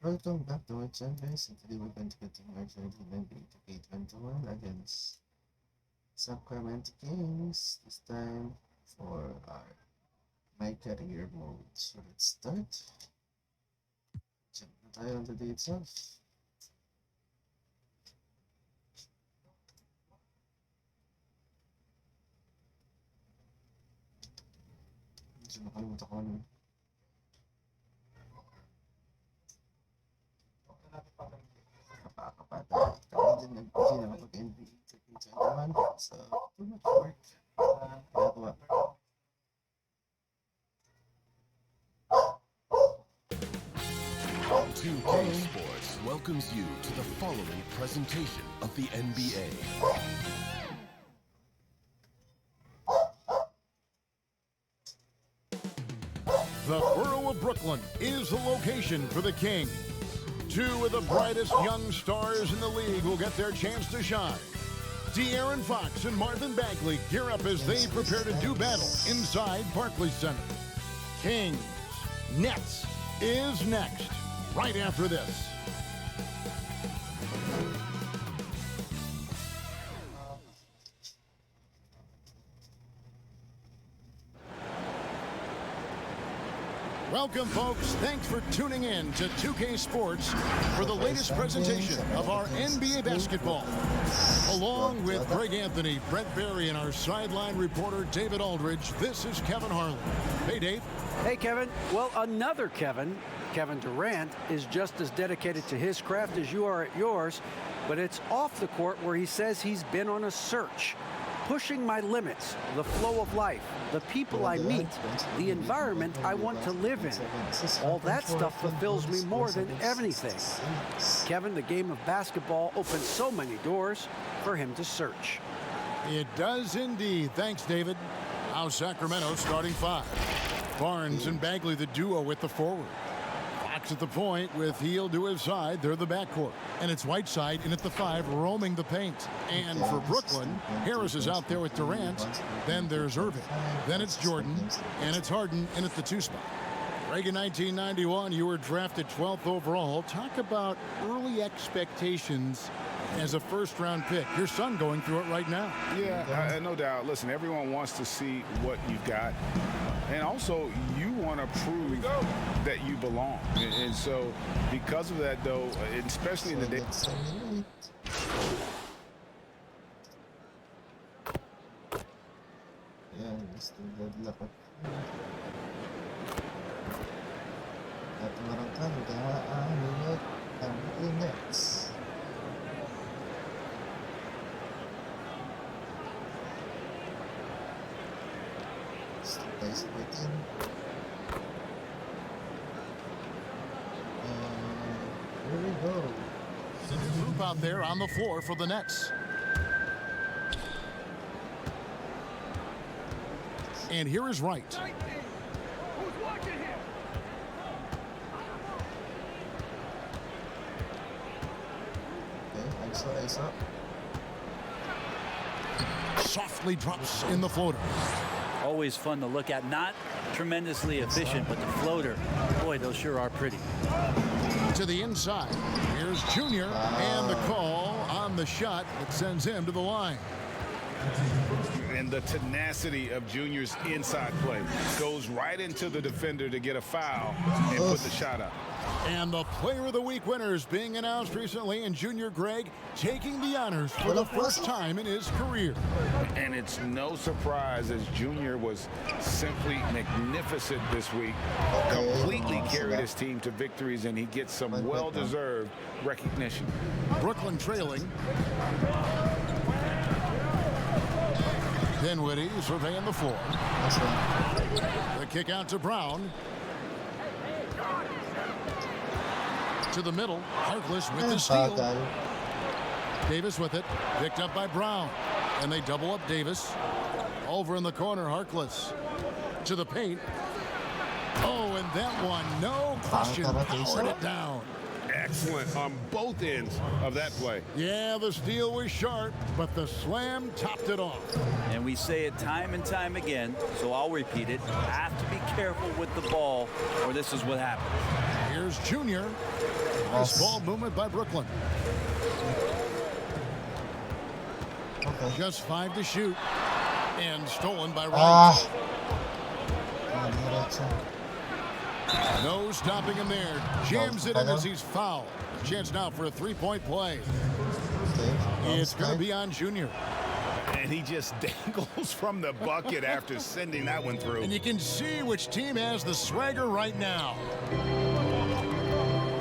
Welcome back to our channel, guys, and today we're going to continue our journey in NBA 2K21 against Sacramento Kings, this time for our MyCareer mode. So let's start. Jump na tayo on the day itself. Medyo nakalimutan ko ano. Kapata. Kaya din nag-busy na kapag-NBA 2K21. So, too much work. Ginagawa. 2K Sports welcomes you to the following presentation of the NBA. The borough of Brooklyn is the location for the Kings. Two of the brightest young stars in the league will get their chance to shine. De'Aaron Fox and Marvin Bagley gear up as they prepare to do battle inside Barclays Center. Kings Nets is next, right after this. Welcome, folks. Thanks for tuning in to 2K Sports for the latest presentation of our NBA basketball. Along with Greg Anthony, Brett Berry, and our sideline reporter, David Aldridge, this is Kevin Harlan. Hey, Dave. Hey, Kevin. Well, another Kevin, Kevin Durant, is just as dedicated to his craft as you are at yours, but it's off the court where he says he's been on a search. Pushing my limits, the flow of life, the people I meet, the environment I want to live in. All that stuff fulfills me more than anything. Kevin, the game of basketball opens so many doors for him to search. It does indeed. Thanks, David. Now Sacramento starting five. Barnes and Bagley, the duo with the forward. Fox at the point with Heel to his side. They're the backcourt. And it's Whiteside in at the five, roaming the paint. And for Brooklyn, Harris is out there with Durant. Then there's Irving. Then it's Jordan. And it's Harden in at the two spot. Greg, in 1991, you were drafted 12th overall. Talk about early expectations as a first-round pick. Your son going through it right now. Yeah, no doubt. Listen, everyone wants to see what you've got. And also, you want to prove that you belong. And so, because of that, though, especially in the day. Yeah, gusto dadlakot. At marangkan, minute ang Nets. Guys, waiting. Here we go. Group out there on the floor for the Nets. And here is Wright. Who's watching here? Okay, I saw. Softly drops in the floater. Always fun to look at. Not tremendously efficient, but the floater, boy, those sure are pretty. To the inside. Here's Junior, and the call on the shot that sends him to the line. And the tenacity of Junior's inside play goes right into the defender to get a foul and put the shot up. And the Player of the Week winners being announced recently, and Junior Greg taking the honors for the first time in his career. And it's no surprise, as Junior was simply magnificent this week. Completely carried his team to victories, and he gets some well-deserved recognition. Brooklyn trailing. Dinwiddie surveying the floor. The kick out to Brown. To the middle. Harkless with the steal. Davis with it. Picked up by Brown. And they double up Davis. Over in the corner, Harkless. To the paint. Oh, and that one, no question, powered it down. Excellent on both ends of that play. Yeah, the steal was sharp, but the slam topped it off. And we say it time and time again, so I'll repeat it. Have to be careful with the ball, or this is what happens. Here's Here's Junior. Nice ball movement by Brooklyn. Okay. Just 5 to shoot. And stolen by Wright. Ah. No stopping him there. Jams it in as he's fouled. Chance now for a three-point play. It's going to be on Junior. And he just dangles from the bucket after sending that one through. And you can see which team has the swagger right now.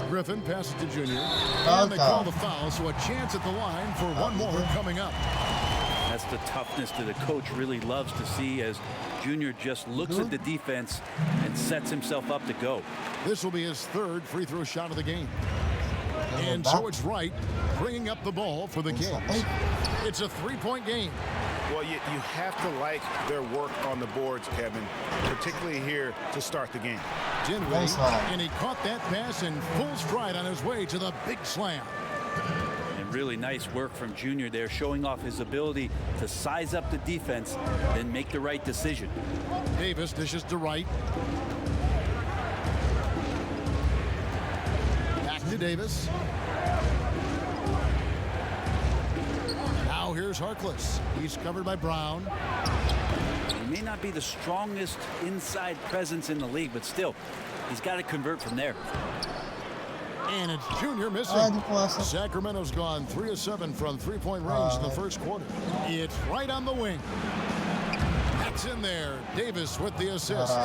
Griffin passes to Junior. And they call the foul, so a chance at the line for one more coming up. That's the toughness that the coach really loves to see as Junior just looks at the defense and sets himself up to go. This will be his third free throw shot of the game. And so it's Wright bringing up the ball for the Kings. It's a three-point game. Well, you have to like their work on the boards, Kevin, particularly here to start the game. Dinwiddie, and he caught that pass in full stride on his way to the big slam. And really nice work from Junior there, showing off his ability to size up the defense, then make the right decision. Davis dishes to Wright. Back to Davis. Now here's Harkless. He's covered by Brown. He may not be the strongest inside presence in the league, but still, he's got to convert from there. And it's Junior missing. Sacramento's gone 3 of 7 from three-point range in the first quarter. It's right on the wing. That's in there. Davis with the assist.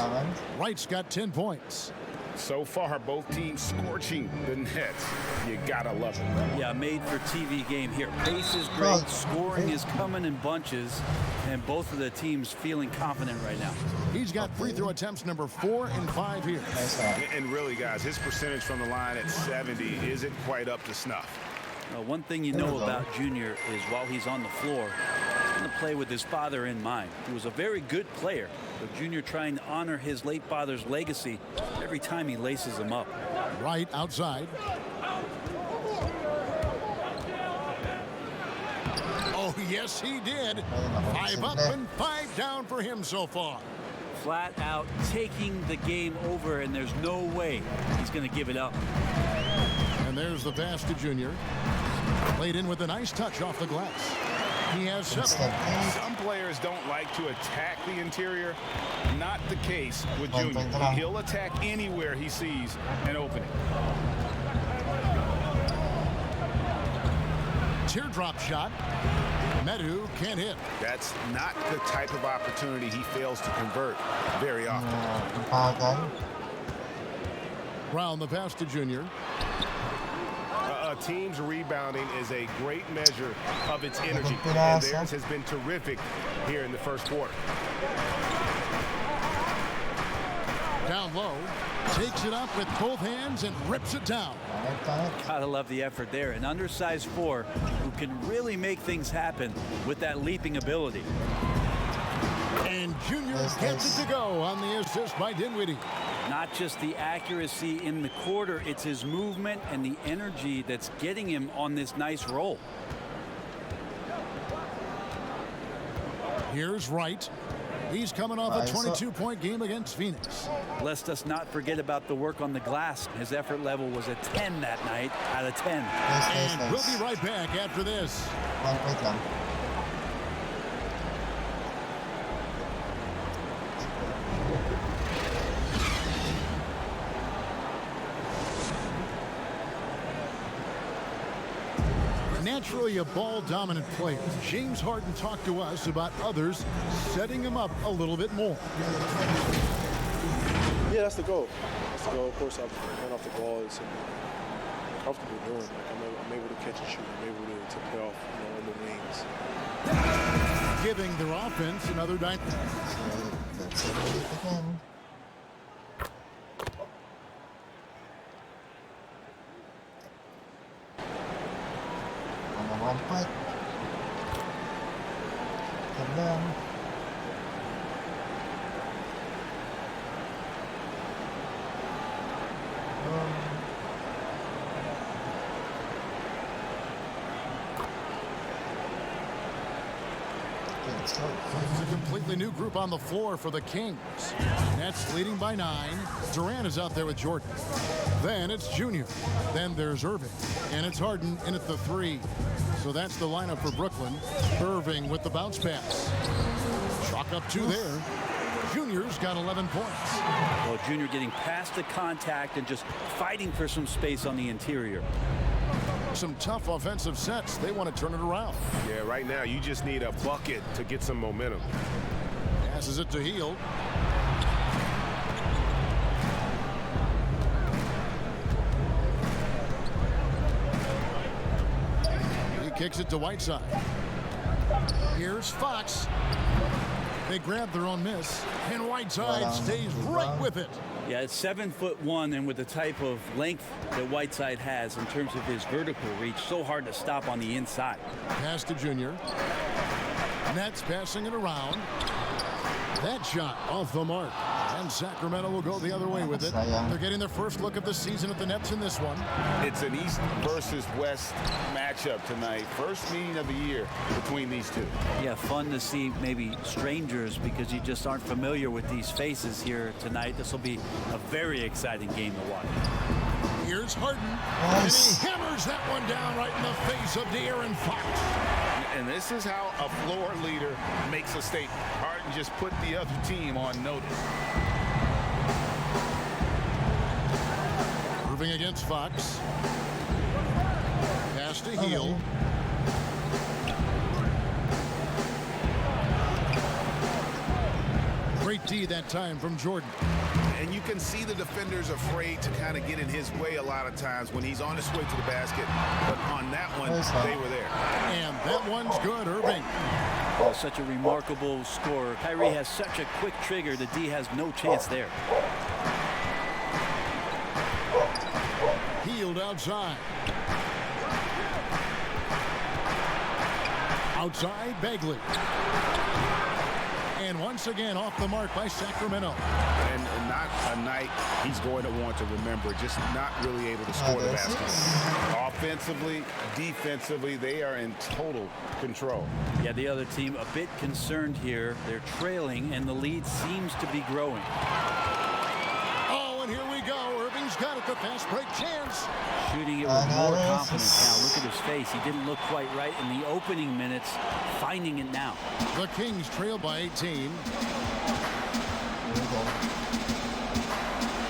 Wright's got 10 points. So far, both teams scorching the Nets. You gotta love it. Yeah, made for TV game here. Pace is great, scoring is coming in bunches, and both of the teams feeling confident right now. He's got free throw attempts number 4 and 5 here. And really, guys, his percentage from the line at 70 isn't quite up to snuff. One thing you know about Junior is while he's on the floor, he's going to play with his father in mind. He was a very good player, but Junior trying to honor his late father's legacy every time he laces him up. Right outside. Oh, yes, he did. 5 up and 5 down for him so far. Flat out taking the game over, and there's no way he's going to give it up. And there's the pass to Junior. Played in with a nice touch off the glass. He has 7. Some players don't like to attack the interior. Not the case with Junior. He'll attack anywhere he sees an opening. Teardrop shot. Medu can't hit. That's not the type of opportunity he fails to convert very often. Brown the pass to Junior. A team's rebounding is a great measure of its energy, and theirs has been terrific here in the first quarter. Down low, takes it up with both hands and rips it down. Gotta love the effort there. An undersized 4 who can really make things happen with that leaping ability. And Junior gets it to go on the assist by Dinwiddie. Not just the accuracy in the quarter, it's his movement and the energy that's getting him on this nice roll. Here's Wright. He's coming off a 22-point game against Phoenix. Lest us not forget about the work on the glass. His effort level was a 10 that night out of 10. And we'll be right back after this. Naturally a ball-dominant player, James Harden talked to us about others setting him up a little bit more. Yeah, that's the goal. That's the goal. Of course, I'm coming off the ball. It's comfortable doing. Like I'm able to catch and shoot. I'm able to play off, on the wings. Giving their offense another dynamic. That's it again. One foot. Come down. It's a completely new group on the floor for the Kings. Nets leading by 9. Durant is out there with Jordan. Then it's Junior. Then there's Irving. And it's Harden in at the 3. So that's the lineup for Brooklyn. Irving with the bounce pass. Chalk up 2 there. Junior's got 11 points. Well, Junior getting past the contact and just fighting for some space on the interior. Some tough offensive sets. They want to turn it around. Yeah, right now you just need a bucket to get some momentum. Passes it to Hield. He kicks it to Whiteside. Here's Fox. They grab their own miss, and Whiteside stays right with it. Yeah, it's 7'1", and with the type of length that Whiteside has in terms of his vertical reach, so hard to stop on the inside. Pass to Junior. Nets passing it around. That shot off the mark. And Sacramento will go the other way with it. They're getting their first look of the season at the Nets in this one. It's an East versus West matchup tonight. First meeting of the year between these two. Yeah, fun to see maybe strangers because you just aren't familiar with these faces here tonight. This will be a very exciting game to watch. Here's Harden. Nice. And he hammers that one down right in the face of De'Aaron Fox. And this is how a floor leader makes a statement. Harden just put the other team on notice. Irving against Fox. Pass to Hield. Great D that time from Jordan. And you can see the defenders afraid to kind of get in his way a lot of times when he's on his way to the basket. But on that one, they were there. And that one's good, Irving. Oh, such a remarkable scorer. Kyrie has such a quick trigger. The D has no chance there. Hield outside. Outside, Bagley. And once again off the mark by Sacramento. And not a night he's going to want to remember. Just not really able to score the basket. Offensively, defensively, they are in total control. Yeah, the other team a bit concerned here. They're trailing, and the lead seems to be growing. Oh, and here we go. Irving's got it, the fast break chance. Shooting it with more confidence now. Look at his face. He didn't look quite right in the opening minutes. Finding it now. The Kings trail by 18.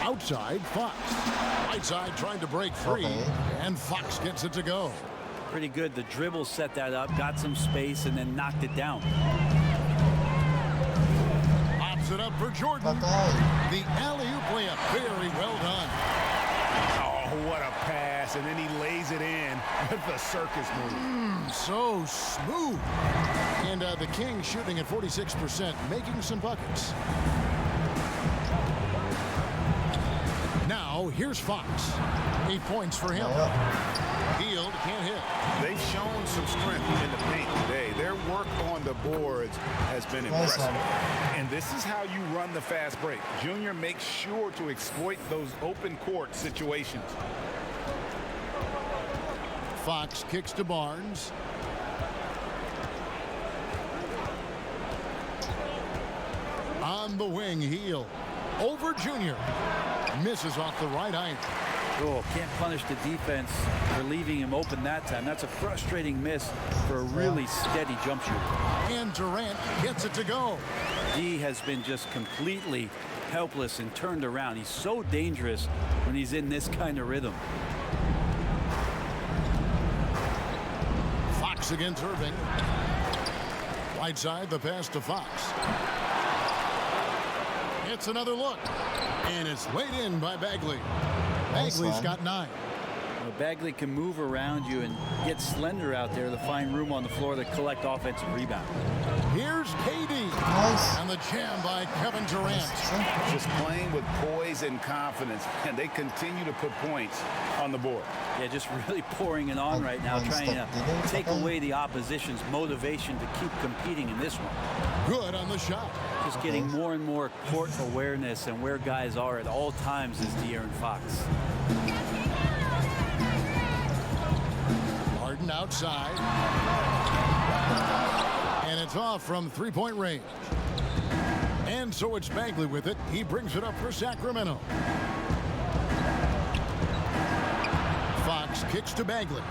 Outside, Fox. Whiteside trying to break free, and Fox gets it to go. Pretty good. The dribble set that up, got some space, and then knocked it down. Pops it up for Jordan. The alley-oop layup, very well done. Oh, what a pass. And then he lays it in with the circus move. So smooth. And the Kings shooting at 46%, making some buckets. Now, here's Fox. 8 points for him. Hield can't hit. They've shown some strength in the paint today. Their work on the boards has been impressive. And this is how you run the fast break. Junior makes sure to exploit those open court situations. Fox kicks to Barnes. On the wing, Hield. Over Junior. Misses off the right eye. Oh, can't punish the defense for leaving him open that time. That's a frustrating miss for a really steady jump shooter. And Durant gets it to go. D has been just completely helpless and turned around. He's so dangerous when he's in this kind of rhythm. Fox against Irving. Whiteside, the pass to Fox. It's another look. And it's laid in by Bagley. Bagley's got 9. Well, Bagley can move around you and get slender out there to find room on the floor to collect offensive rebound. Here's KD. Nice. And the jam by Kevin Durant. Just playing with poise and confidence. And they continue to put points on the board. Yeah, just really pouring it on right now, trying to take away the opposition's motivation to keep competing in this one. Good on the shot. Just getting more and more court awareness and where guys are at all times is De'Aaron Fox. Harden outside. And it's off from three-point range. And so it's Bagley with it. He brings it up for Sacramento. Fox kicks to Bagley.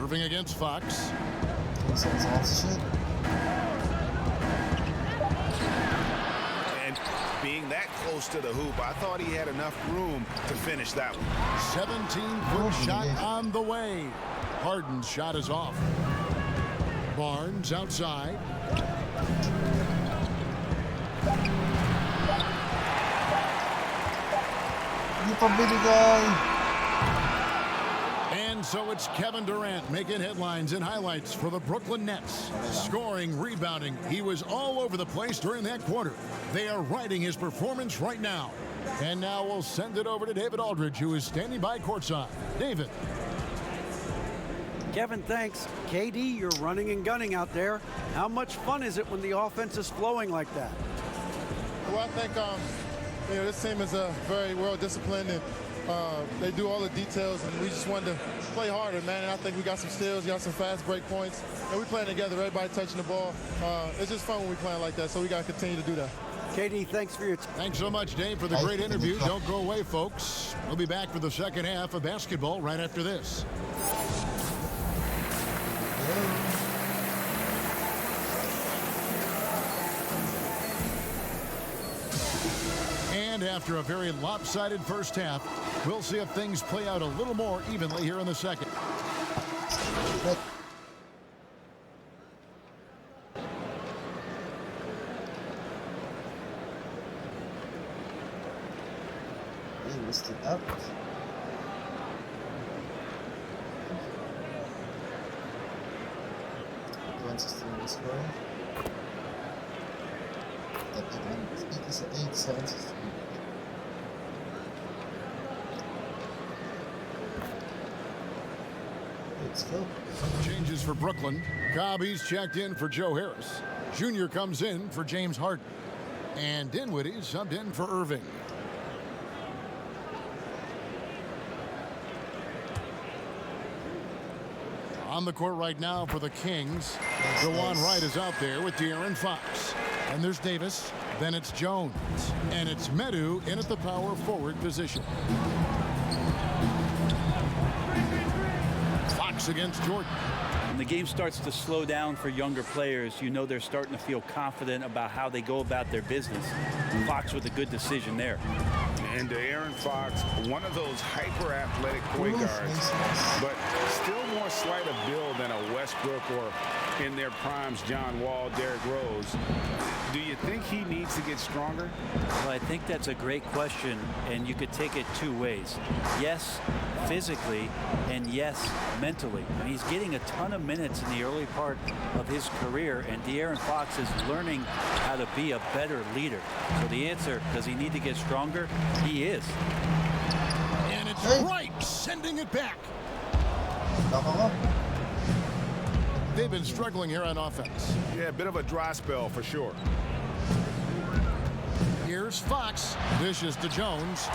Irving against Fox. And being that close to the hoop, I thought he had enough room to finish that one. 17-foot shot on the way. Harden's shot is off. Barnes outside. And so it's Kevin Durant making headlines and highlights for the Brooklyn Nets. Scoring, rebounding. He was all over the place during that quarter. They are riding his performance right now. And now we'll send it over to David Aldridge, who is standing by courtside. David. Kevin, thanks. KD, you're running and gunning out there. How much fun is it when the offense is flowing like that? Well, I think this team is very well disciplined, and they do all the details, and we just wanted to play harder, man. And I think we got some steals, got some fast break points, and we playing together. Everybody touching the ball. It's just fun when we playing like that, so we got to continue to do that. KD, thanks for your time. Thanks so much, Dave, for the great interview. Don't go away, folks. We'll be back for the second half of basketball right after this. And after a very lopsided first half, we'll see if things play out a little more evenly here in the second. He missed it up. Scoring. It is 8-7. Let's go. Changes for Brooklyn. Cobb's checked in for Joe Harris. Junior comes in for James Harden. And Dinwiddie subbed in for Irving. On the court right now for the Kings. DeJuan Wright is out there with De'Aaron Fox. And there's Davis. Then it's Jones. And it's Medu in at the power forward position. Fox against Jordan. When the game starts to slow down for younger players, you know they're starting to feel confident about how they go about their business. Fox with a good decision there. And De'Aaron Fox, one of those hyper-athletic point guards, but still more slight of build than a Westbrook or, in their primes, John Wall, Derrick Rose. Do you think he needs to get stronger? Well, I think that's a great question, and you could take it two ways. Yes, physically, and yes, mentally. And he's getting a ton of minutes in the early part of his career, and De'Aaron Fox is learning how to be a better leader. So the answer, does he need to get stronger? He is. And it's Wright sending it back. They've been struggling here on offense. Yeah, a bit of a dry spell for sure. Here's Fox. Dishes to Jones.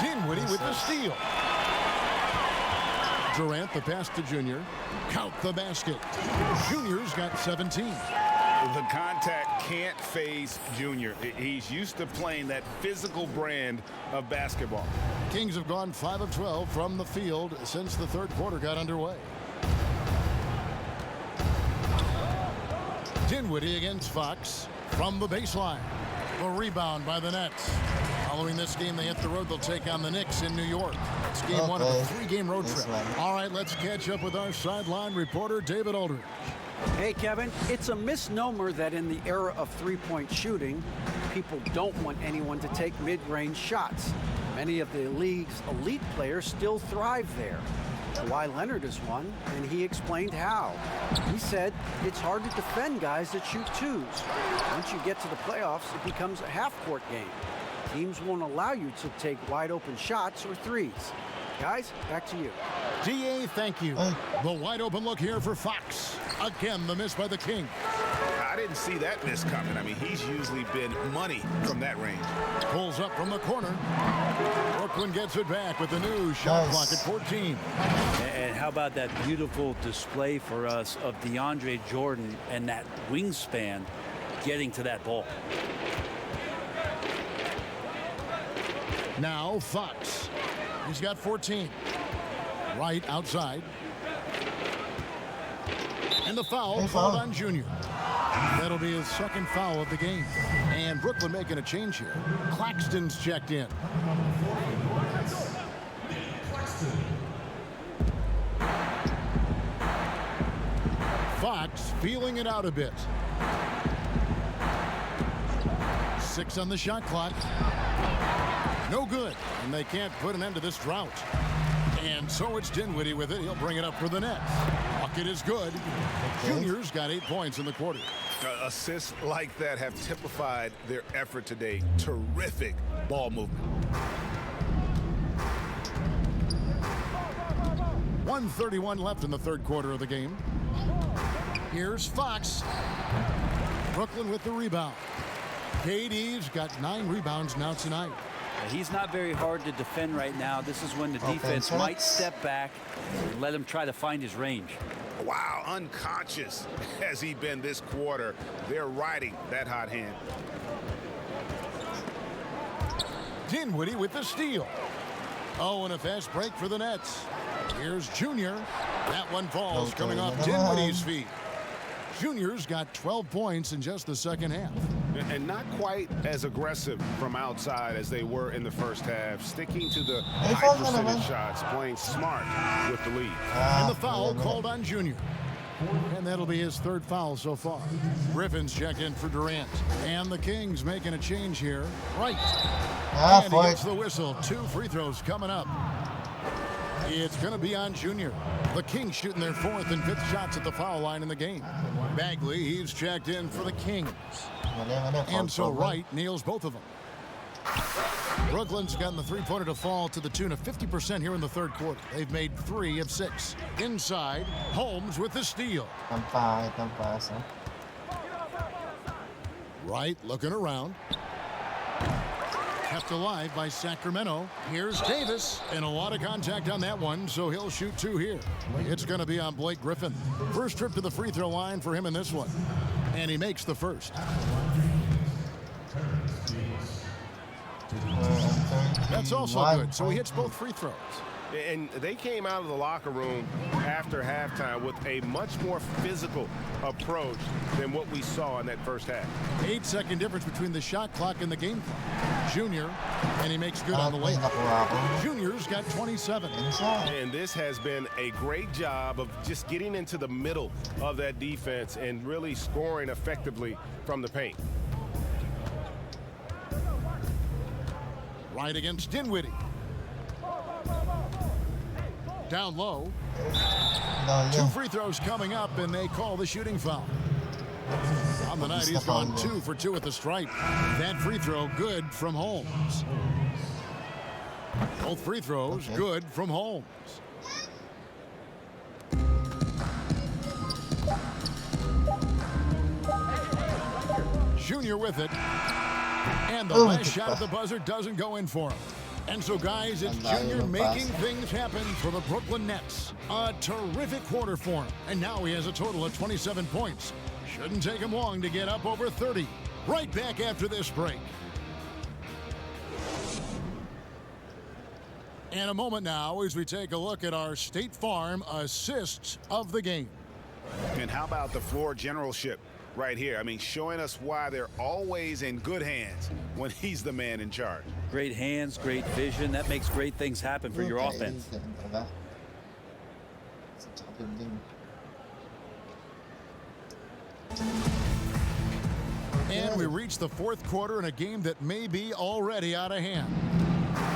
Dinwiddie with the steal. Durant the pass to Junior. Count the basket. Junior's got 17. The contact can't phase Junior. He's used to playing that physical brand of basketball. Kings have gone 5 of 12 from the field since the third quarter got underway. Dinwiddie against Fox from the baseline. A rebound by the Nets. Following this game, they hit the road. They'll take on the Knicks in New York. It's game one of a 3-game road trip. All right, let's catch up with our sideline reporter, David Aldridge. Hey, Kevin, it's a misnomer that in the era of three-point shooting, people don't want anyone to take mid-range shots. Many of the league's elite players still thrive there. Kawhi Leonard is one, and he explained how. He said it's hard to defend guys that shoot twos. Once you get to the playoffs, it becomes a half-court game. Teams won't allow you to take wide-open shots or threes. Guys, back to you. DA, thank you. The wide-open look here for Fox. Again, the miss by the King. I didn't see that miss coming. I mean, he's usually been money from that range. Pulls up from the corner. Brooklyn gets it back with the new shot clock at 14. And how about that beautiful display for us of DeAndre Jordan and that wingspan getting to that ball. Now Fox. He's got 14. Right outside. And the foul called on Junior. That'll be his second foul of the game. And Brooklyn making a change here. Claxton's checked in. Fox feeling it out a bit. 6 on the shot clock. No good. And they can't put an end to this drought. And so it's Dinwiddie with it. He'll bring it up for the Nets. Bucket is good. Junior's got 8 points in the quarter. Assists like that have typified their effort today. Terrific ball movement. 1:31 left in the third quarter of the game. Here's Fox. Brooklyn with the rebound. KD's got 9 rebounds now tonight. He's not very hard to defend right now. This is when the defense might step back and let him try to find his range. Wow, unconscious has he been this quarter. They're riding that hot hand. Dinwiddie with the steal. Oh, and a fast break for the Nets. Here's Junior. That one falls coming off Dinwiddie's feet. Junior's got 12 points in just the second half. And not quite as aggressive from outside as they were in the first half. Sticking to the high percentage shots, playing smart with the lead. And the foul called on Junior. And that'll be his third foul so far. Griffin's checked in for Durant. And the Kings making a change here. Right. And he gets the whistle. 2 free throws coming up. It's going to be on Junior. The Kings shooting their 4th and 5th shots at the foul line in the game. Bagley, he's checked in for the Kings. And so Wright nails both of them. Brooklyn's gotten the three-pointer to fall to the tune of 50% here in the third quarter. They've made 3 of 6. Inside, Holmes with the steal. Wright looking around. Kept alive by Sacramento. Here's Davis, and a lot of contact on that one, so he'll shoot 2 here. It's going to be on Blake Griffin. First trip to the free throw line for him in this one, and he makes the first. That's also good, so he hits both free throws. And they came out of the locker room after halftime with a much more physical approach than what we saw in that first half. 8-second difference between the shot clock and the game clock. Junior, and he makes good on the layup. Junior's got 27. And this has been a great job of just getting into the middle of that defense and really scoring effectively from the paint. Right against Dinwiddie. Down low. 2 free throws coming up, and they call the shooting foul. On the night, he's gone 2 for 2 at the stripe. That free throw good from Holmes. Both free throws good from Holmes. Junior with it. And the last shot at the buzzer doesn't go in for him. And so, guys, it's Junior making things happen for the Brooklyn Nets. A terrific quarter for him. And now he has a total of 27 points. Shouldn't take him long to get up over 30. Right back after this break. And a moment now as we take a look at our State Farm assists of the game. And how about the floor generalship right here? I mean, showing us why they're always in good hands when he's the man in charge. Great hands, great vision. That makes great things happen for your offense. And we reach the fourth quarter in a game that may be already out of hand.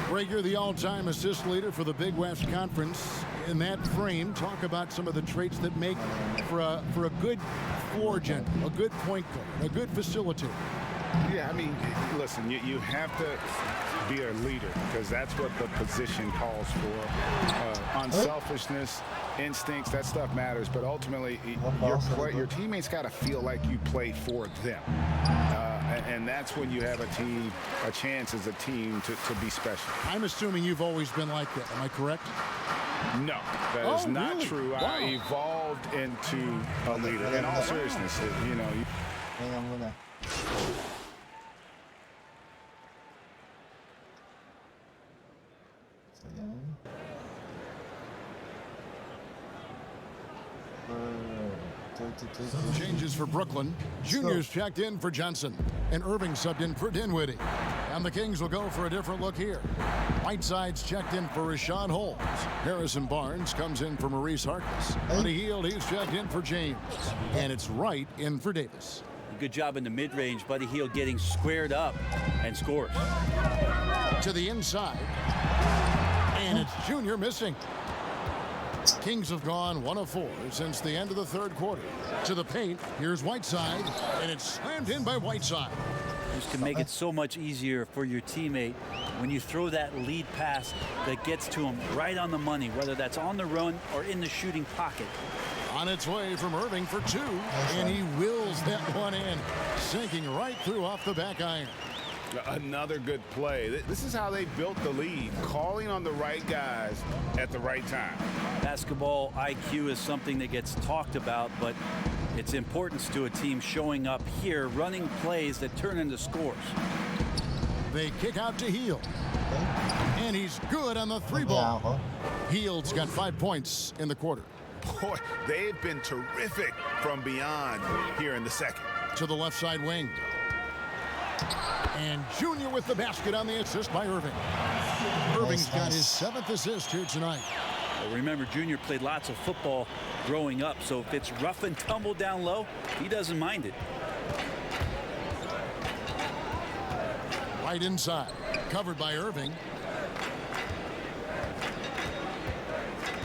Rager, the all-time assist leader for the Big West Conference. In that frame, talk about some of the traits that make for a good floor general, a good point guard, a good facilitator. Yeah, I mean, listen, you have to be a leader because that's what the position calls for. Unselfishness, instincts, that stuff matters. But ultimately, your teammates got to feel like you play for them. And that's when you have a chance as a team to be special. I'm assuming you've always been like that. Am I correct? No, that is not really? true. Wow. I evolved into a leader. In all seriousness, you know. Changes for Brooklyn. Junior's checked in for Johnson. And Irving subbed in for Dinwiddie. And the Kings will go for a different look here. Whiteside's checked in for Rashawn Holmes. Harrison Barnes comes in for Maurice Harkless. Buddy Hield, he's checked in for James. And it's Wright in for Davis. Good job in the mid-range. Buddy Hield getting squared up and scores. To the inside. And it's Junior missing. Kings have gone 1 of 4 since the end of the third quarter. To the paint, here's Whiteside, and it's slammed in by Whiteside. This can make it so much easier for your teammate when you throw that lead pass that gets to him right on the money, whether that's on the run or in the shooting pocket. On its way from Irving for 2, and he wills that one in, sinking right through off the back iron. Another good play. This is how they built the lead, calling on the right guys at the right time. Basketball IQ is something that gets talked about, but its importance to a team showing up here, running plays that turn into scores. They kick out to Hield. And he's good on the 3-ball. Hield's got 5 points in the quarter. Boy, they've been terrific from beyond here in the second. To the left side wing. And Junior with the basket on the assist by Irving. Irving's got his 7th assist here tonight. Well, remember, Junior played lots of football growing up, so if it's rough and tumble down low, he doesn't mind it. Right inside, covered by Irving.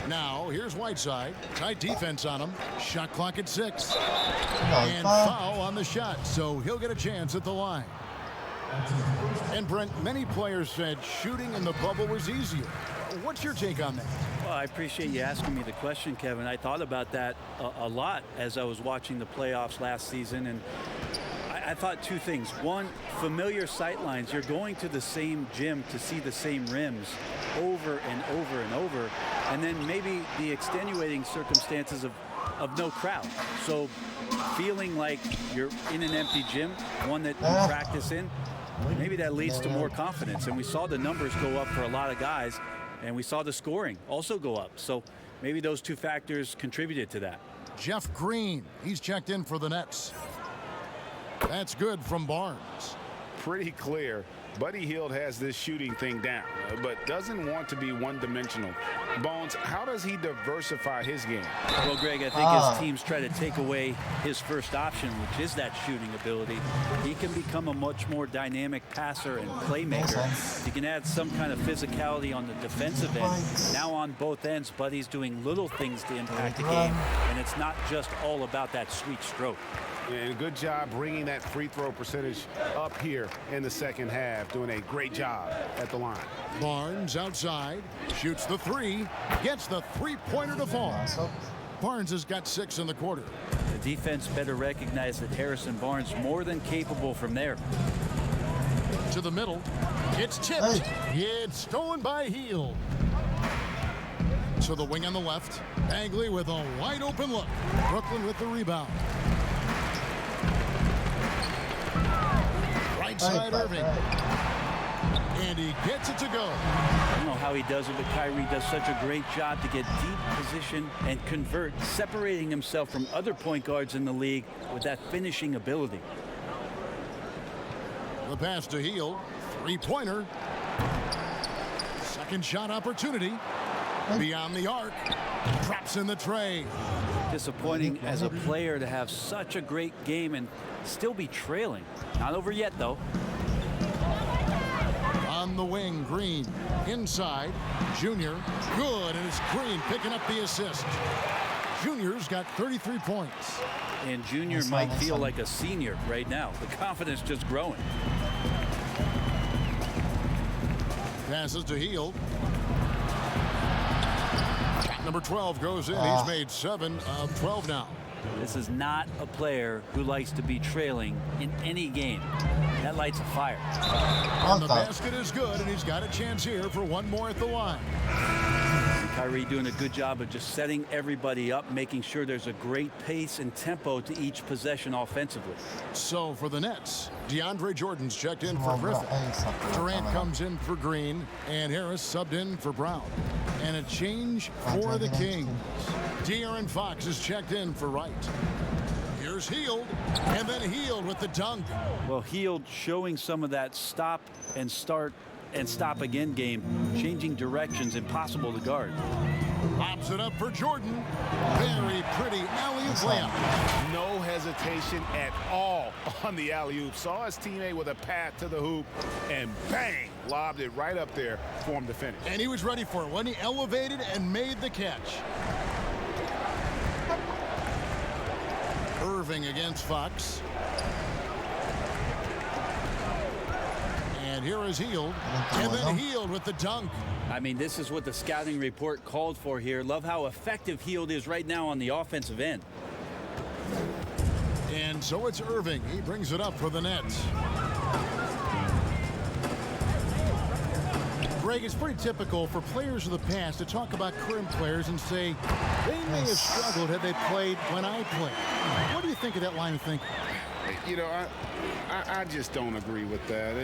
Now, here's Whiteside. Tight defense on him. Shot clock at 6. And foul on the shot, so he'll get a chance at the line. And Brent, many players said shooting in the bubble was easier. What's your take on that? Well, I appreciate you asking me the question, Kevin. I thought about that a lot as I was watching the playoffs last season, and I thought 2 things. One, familiar sight lines. You're going to the same gym to see the same rims over and over and over. And then maybe the extenuating circumstances of no crowd. So feeling like you're in an empty gym, one that you practice in, maybe that leads to more confidence. And we saw the numbers go up for a lot of guys, and we saw the scoring also go up. So maybe those 2 factors contributed to that. Jeff Green, he's checked in for the Nets. That's good from Barnes. Pretty clear. Buddy Hield has this shooting thing down, but doesn't want to be one-dimensional. Bones, how does he diversify his game? Well, Greg, I think his teams try to take away his first option, which is that shooting ability. He can become a much more dynamic passer and playmaker. He can add some kind of physicality on the defensive end. Now on both ends, Buddy's doing little things to impact the game, and it's not just all about that sweet stroke. And good job bringing that free throw percentage up here in the second half. Doing a great job at the line. Barnes outside, shoots the 3, gets the 3-pointer to fall. Barnes has got 6 in the quarter. The defense better recognize that Harrison Barnes more than capable from there. To the middle, it's tipped. It's stolen by Hield. To the wing on the left, Bagley with a wide open look. Brooklyn with the rebound. Right side Irving. And he gets it to go. I don't know how he does it, but Kyrie does such a great job to get deep position and convert, separating himself from other point guards in the league with that finishing ability. The pass to Hield. 3-pointer. Second shot opportunity. Beyond the arc. Drops in the tray. Disappointing as a player to have such a great game and still be trailing. Not over yet, though. On the wing, Green. Inside, Junior. Good, and it's Green picking up the assist. Junior's got 33 points. And Junior might feel like a senior right now. The confidence just growing. Passes to Hield. Shot number 12 goes in. He's made 7 of 12 now. This is not a player who likes to be trailing in any game. That lights a fire. And the basket is good, and he's got a chance here for one more at the line. Kyrie doing a good job of just setting everybody up, making sure there's a great pace and tempo to each possession offensively. So for the Nets, DeAndre Jordan's checked in for Griffin. Durant comes in for Green, and Harris subbed in for Brown. And a change for the Kings. De'Aaron Fox is checked in for right. Here's Hield, and then Hield with the dunk. Well, Hield showing some of that stop and start and stop again game, changing directions, impossible to guard. Pops it up for Jordan. Very pretty alley-oop layup. No hesitation at all on the alley-oop. Saw his teammate with a path to the hoop, and bang, lobbed it right up there for him to finish. And he was ready for it when he elevated and made the catch. Irving against Fox. And here is Hield. And then Hield with the dunk. I mean, this is what the scouting report called for here. Love how effective Hield is right now on the offensive end. And so it's Irving. He brings it up for the Nets. Greg, it's pretty typical for players of the past to talk about current players and say they may have struggled had they played when I played. What do you think of that line of thinking? You know, I just don't agree with that.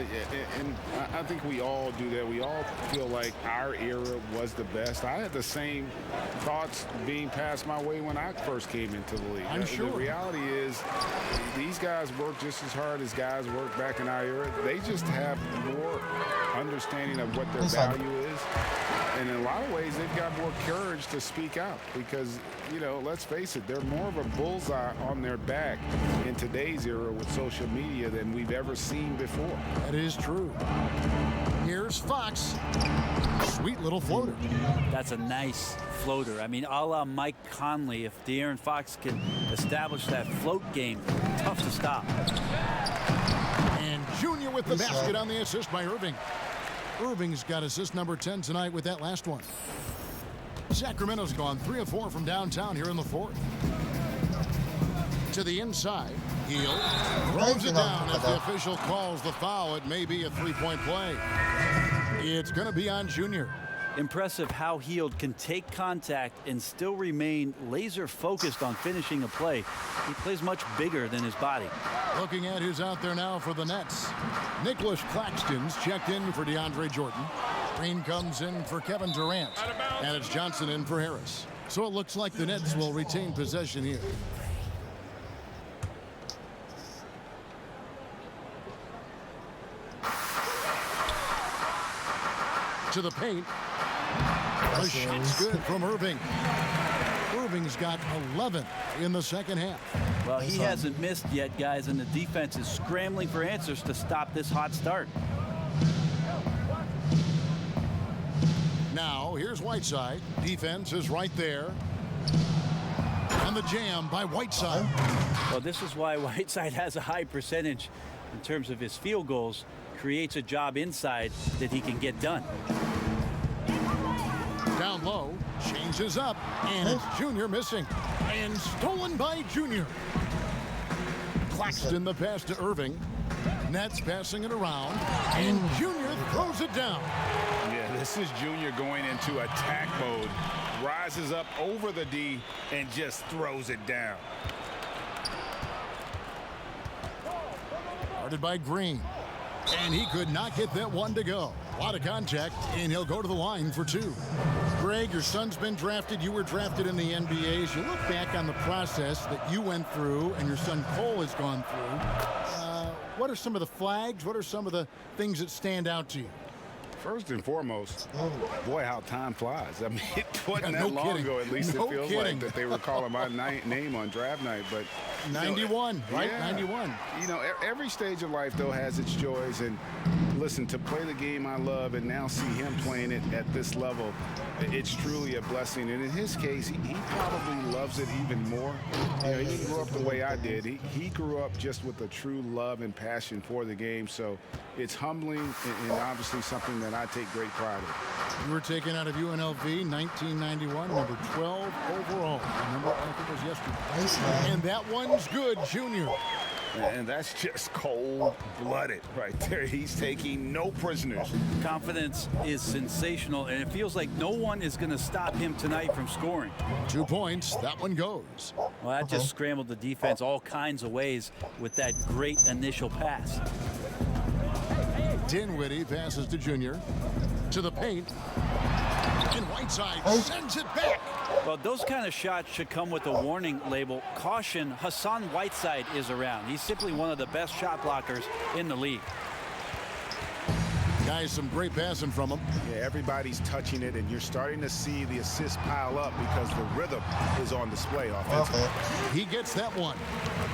And I think we all do that. We all feel like our era was the best. I had the same thoughts being passed my way when I first came into the league. I'm sure. The reality is these guys work just as hard as guys worked back in our era. They just have more understanding of what their value is. And in a lot of ways, they've got more courage to speak out because, you know, let's face it, they're more of a bullseye on their back in today's era with social media than we've ever seen before. That is true. Here's Fox. Sweet little floater. That's a nice floater. I mean, a la Mike Conley, if De'Aaron Fox can establish that float game, tough to stop. And Junior with the basket on the assist by Irving. Irving's got assist number 10 tonight with that last one. Sacramento's gone 3 of 4 from downtown here in the fourth. To the inside, Hield throws it down. If the official calls the foul, it may be a three-point play. It's going to be on Junior. Impressive how Hield can take contact and still remain laser focused on finishing a play. He plays much bigger than his body. Looking at who's out there now for the Nets. Nicholas Claxton's checked in for DeAndre Jordan. Green comes in for Kevin Durant. And it's Johnson in for Harris. So it looks like the Nets will retain possession here. To the paint. The shot's good from Irving. Irving's got 11 in the second half. Well, he hasn't missed yet, guys, and the defense is scrambling for answers to stop this hot start. Now, here's Whiteside. Defense is right there. And the jam by Whiteside. Well, this is why Whiteside has a high percentage in terms of his field goals. Creates a job inside that he can get done. Down low, changes up, and it's Junior missing. And stolen by Junior. Claxton the pass to Irving. Nets passing it around, and Junior throws it down. Yeah, this is Junior going into attack mode. Rises up over the D and just throws it down. Guarded by Green. And he could not get that one to go. A lot of contact, and he'll go to the line for 2. Greg, your son's been drafted. You were drafted in the NBA. As you look back on the process that you went through and your son Cole has gone through, what are some of the flags? What are some of the things that stand out to you? First and foremost, boy, how time flies. I mean, it wasn't that long kidding. ago, at least No it feels kidding. like, that they were calling my name on draft night. But 91, right? Yeah. 91. You know, every stage of life, though, has its joys. And listen, to play the game I love and now see him playing it at this level, it's truly a blessing. And in his case, he probably loves it even more. You know, he didn't grow up the way I did. He grew up just with a true love and passion for the game. So it's humbling and obviously something that I take great pride in. You were taken out of UNLV 1991, number 12 overall. Remember, I think it was yesterday. And that one's good, Junior. And that's just cold-blooded right there. He's taking no prisoners. Confidence is sensational, and it feels like no one is going to stop him tonight from scoring. 2 points. That one goes. Well, that just scrambled the defense all kinds of ways with that great initial pass. Dinwiddie passes to Junior. To the paint. And Whiteside sends it back. Well, those kind of shots should come with a warning label. Caution, Hassan Whiteside is around. He's simply one of the best shot blockers in the league. Guys, some great passing from him. Yeah, everybody's touching it, and you're starting to see the assists pile up because the rhythm is on display offensively. He gets that one.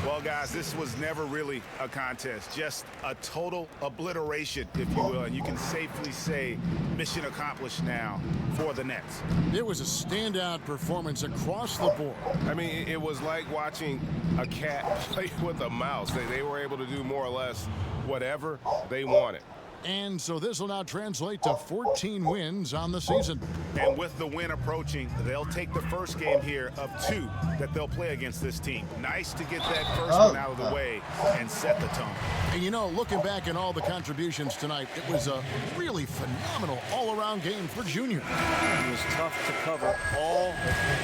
Well, guys, this was never really a contest, just a total obliteration, if you will, and you can safely say mission accomplished now for the Nets. It was a standout performance across the board. I mean, it was like watching a cat play with a mouse. They were able to do more or less whatever they wanted. And so this will now translate to 14 wins on the season. And with the win approaching, they'll take the first game here of 2 that they'll play against this team. Nice to get that first one out of the way and set the tone. And you know, looking back at all the contributions tonight, it was a really phenomenal all-around game for Junior. It was tough to cover all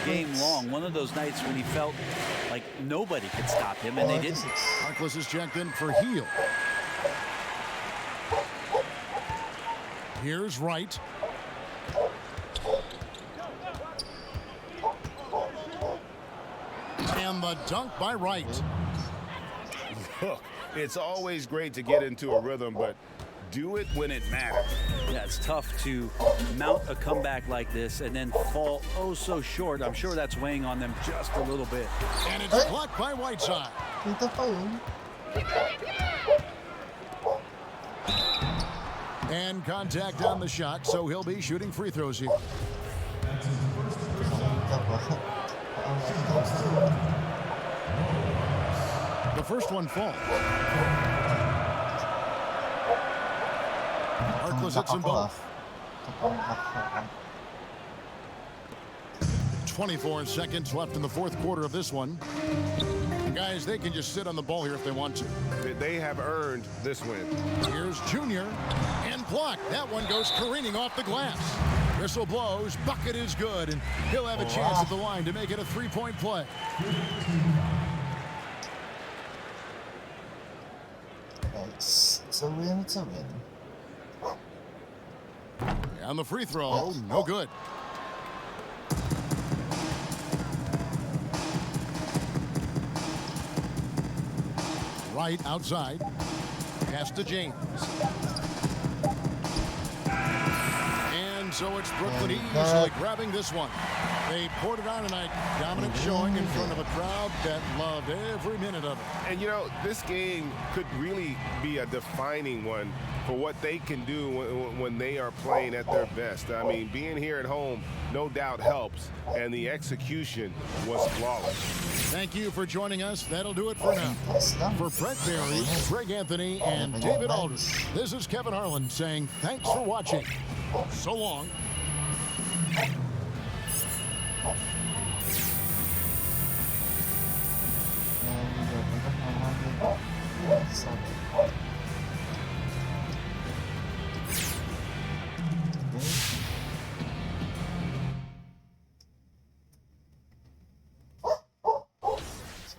game long. One of those nights when he felt like nobody could stop him, and they didn't. Harkless is checked in for Heel. Here's Wright. And the dunk by Wright. Look, it's always great to get into a rhythm, but do it when it matters. Yeah, it's tough to mount a comeback like this and then fall oh so short. I'm sure that's weighing on them just a little bit. And it's blocked by Whiteside. And contact on the shot, so he'll be shooting free throws here. The first one falls. Harkless hits them both. 24 seconds left in the fourth quarter of this one. Guys, they can just sit on the ball here if they want to. They have earned this win. Here's Junior, and blocked. That one goes careening off the glass. Whistle blows, bucket is good, and he'll have a chance at the line to make it a three-point play. It's a win, it's a win. And the free throw, no good. Right outside. Pass to James. And so it's Brooklyn easily grabbing this one. They poured it on tonight. Dominant showing in front of a crowd that loved every minute of it. And, you know, this game could really be a defining one for what they can do when they are playing at their best. I mean, being here at home no doubt helps, and the execution was flawless. Thank you for joining us. That'll do it for now. For Brett Barry, Greg Anthony, and David Aldridge, this is Kevin Harlan saying thanks for watching. So long.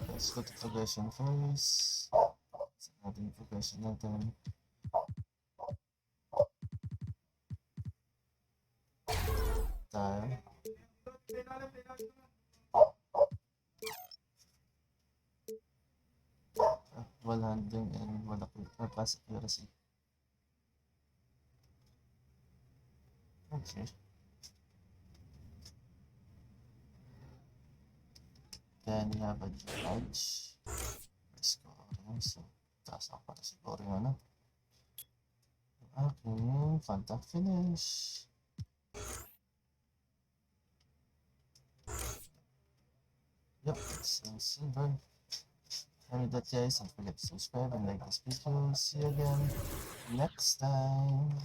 Let's go to progression first. Sa ating progression natin. Tayo. Ball handling and pass accuracy. Okay. Then we have a judge. Scoring. So, taas ako para siguro yung ano. Okay, contact finish. Yep, it's silver. And with that, guys, don't forget to subscribe and like this video. See you again next time.